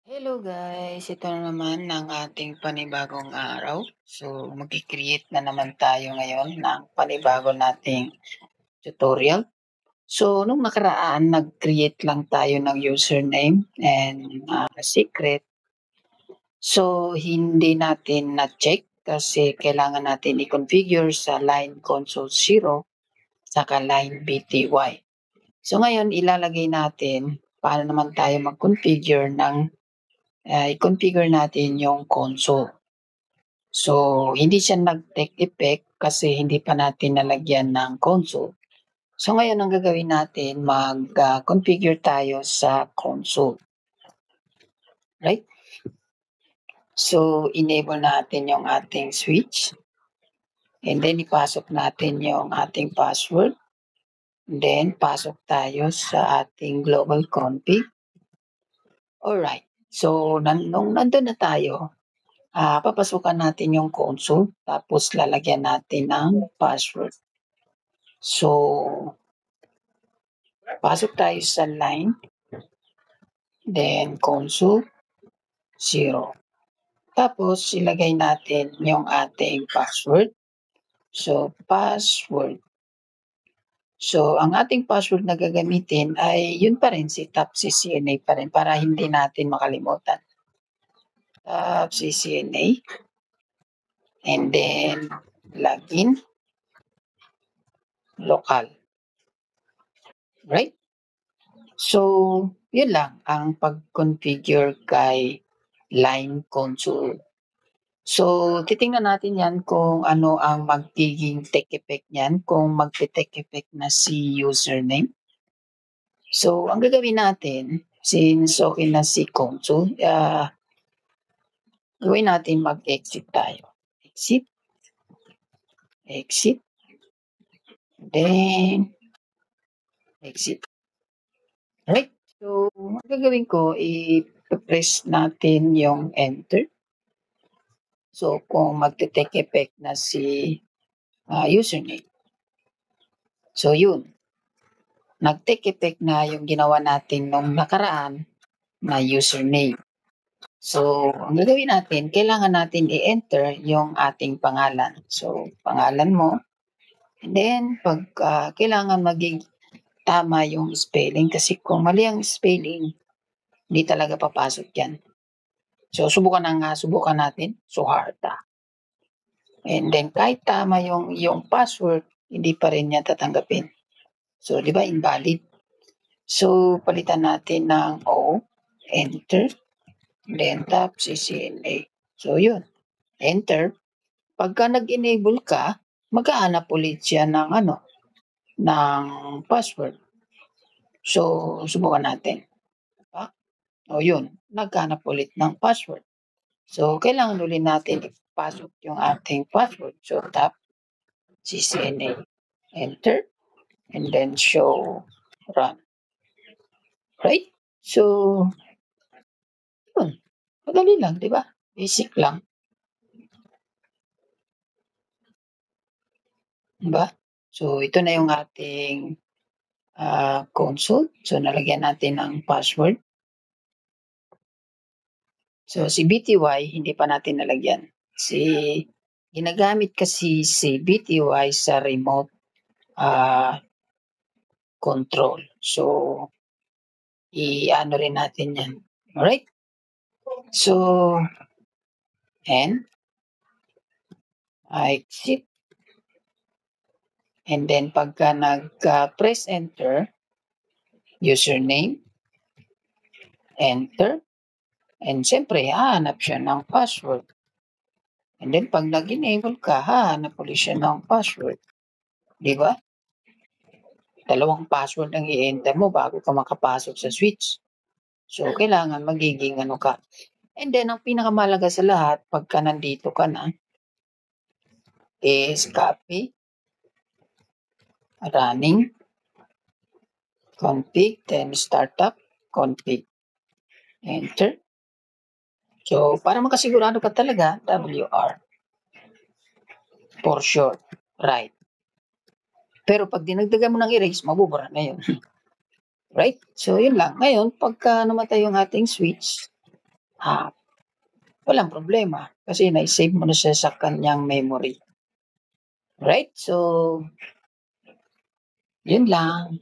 Hello guys, ito na naman ang ating panibagong araw. So, mag-create na naman tayo ngayon ng panibago nating tutorial. So, nung nakaraan, nag-create lang tayo ng username and secret. So, hindi natin na-check kasi kailangan natin i-configure sa line console 0 saka line BTY. So, ngayon ilalagay natin paano naman tayo mag-configure ng i-configure natin yung console. So, hindi siya nag-take effect kasi hindi pa natin nalagyan ng console. So, ngayon ang gagawin natin, mag-configure tayo sa console. Right? So, enable natin yung ating switch. And then, ipasok natin yung ating password. Then, pasok tayo sa ating global config. Alright. So, nung nandun na tayo, papasukan natin yung console tapos lalagyan natin ng password. So, pasok tayo sa line, then console 0. Tapos ilagay natin yung ating password. So, password. So, ang ating password na gagamitin ay yun pa rin, si Top CCNA pa rin para hindi natin makalimutan. Top CCNA. And then, login. Local. Right? So, yun lang ang pag-configure kay line console. So, titingnan natin yan kung ano ang magiging take effect niyan, kung magte-take effect na si username. So, ang gagawin natin, since okay na si console, gawin natin mag-exit tayo. Exit. Exit. Then, exit. Right? So, ang gagawin ko, i-press natin yung enter. So, kung magte-take effect na si username. So, yun. Nag-take effect na yung ginawa natin nung nakaraan na username. So, ang gagawin natin, kailangan natin i-enter yung ating pangalan. So, pangalan mo. And then, pag kailangan maging tama yung spelling kasi kung mali ang spelling, hindi talaga papasok yan. So, subukan natin. Suharta. And then, kahit tama yung password, hindi pa rin niya tatanggapin. So, di ba invalid? So, palitan natin ng O, enter, then tap CCNA. So, yun. Enter. Pagka nag-enable ka, mag-aanap ulit siya ng ng password. So, subukan natin. O yun, naghanap ulit ng password. So, kailangan ulit natin ipasok yung ating password. So, tap CCNA. Enter. And then show run. Right? So, yun. Madali lang, di ba? Basic lang. Diba? So, ito na yung ating console. So, nalagyan natin ng password. So, si BTY, hindi pa natin nalagyan. Ginagamit kasi si BTY sa remote control. So, i-ano rin natin yan. Alright? So, and exit. And then, pagka nag-press enter, username, enter, and siyempre, hahanap siya ng password. And then, pag nag-enable ka, hahanap ulit siya ng password. Di ba? Dalawang password ang i-enter mo bago ka makapasok sa switch. So, kailangan magiging ka. And then, ang pinakamalaga sa lahat, pagka nandito ka na, is copy, running, config, then startup, config. Enter. So, para makasigurado ka talaga, WR. For short, right. Pero pag dinagdagan mo ng erase, mabubura na yun. Right? So, yun lang. Ngayon, pagka namatay yung ating switch, ah, walang problema kasi nai-save mo na siya sa kanyang memory. Right? So, yun lang.